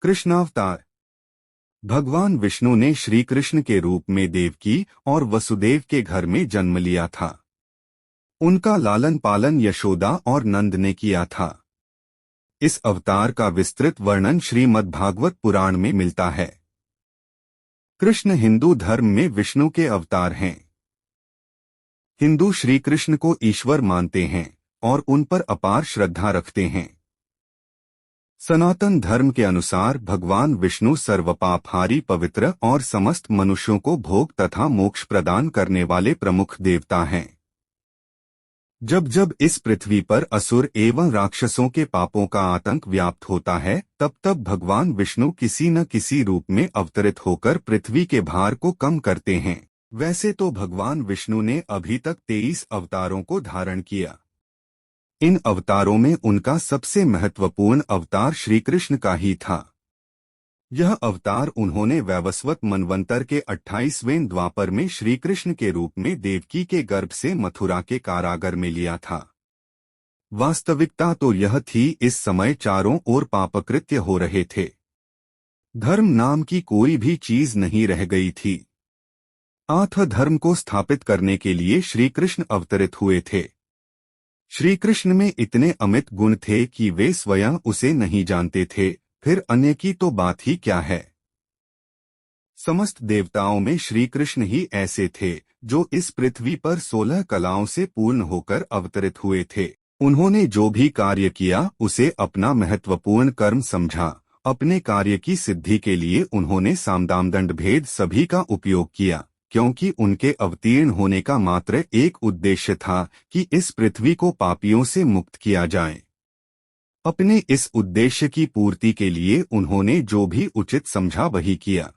कृष्णावतार। भगवान विष्णु ने श्री कृष्ण के रूप में देवकी और वसुदेव के घर में जन्म लिया था। उनका लालन पालन यशोदा और नंद ने किया था। इस अवतार का विस्तृत वर्णन श्रीमद्भागवत पुराण में मिलता है। कृष्ण हिंदू धर्म में विष्णु के अवतार हैं। हिंदू श्री कृष्ण को ईश्वर मानते हैं और उन पर अपार श्रद्धा रखते हैं। सनातन धर्म के अनुसार भगवान विष्णु सर्वपापहारी, पवित्र और समस्त मनुष्यों को भोग तथा मोक्ष प्रदान करने वाले प्रमुख देवता हैं। जब जब इस पृथ्वी पर असुर एवं राक्षसों के पापों का आतंक व्याप्त होता है, तब तब भगवान विष्णु किसी न किसी रूप में अवतरित होकर पृथ्वी के भार को कम करते हैं। वैसे तो भगवान विष्णु ने अभी तक 23 अवतारों को धारण किया। इन अवतारों में उनका सबसे महत्वपूर्ण अवतार श्री कृष्ण का ही था। यह अवतार उन्होंने वैवस्वत मनवंतर के 28वें द्वापर में श्री कृष्ण के रूप में देवकी के गर्भ से मथुरा के कारागार में लिया था। वास्तविकता तो यह थी, इस समय चारों ओर पापकृत्य हो रहे थे। धर्म नाम की कोई भी चीज नहीं रह गई थी। आथ धर्म को स्थापित करने के लिए श्री कृष्ण अवतरित हुए थे। श्री कृष्ण में इतने अमित गुण थे कि वे स्वयं उसे नहीं जानते थे, फिर अन्य की तो बात ही क्या है। समस्त देवताओं में श्री कृष्ण ही ऐसे थे जो इस पृथ्वी पर 16 कलाओं से पूर्ण होकर अवतरित हुए थे। उन्होंने जो भी कार्य किया उसे अपना महत्वपूर्ण कर्म समझा। अपने कार्य की सिद्धि के लिए उन्होंने सामदान दंड भेद सभी का उपयोग किया, क्योंकि उनके अवतीर्ण होने का मात्र एक उद्देश्य था कि इस पृथ्वी को पापियों से मुक्त किया जाए। अपने इस उद्देश्य की पूर्ति के लिए उन्होंने जो भी उचित समझा वही किया।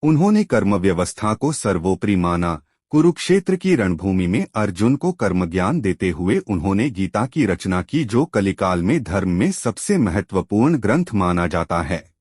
उन्होंने कर्म व्यवस्था को सर्वोपरि माना। कुरुक्षेत्र की रणभूमि में अर्जुन को कर्म ज्ञान देते हुए उन्होंने गीता की रचना की, जो कलिकाल में धर्म में सबसे महत्वपूर्ण ग्रंथ माना जाता है।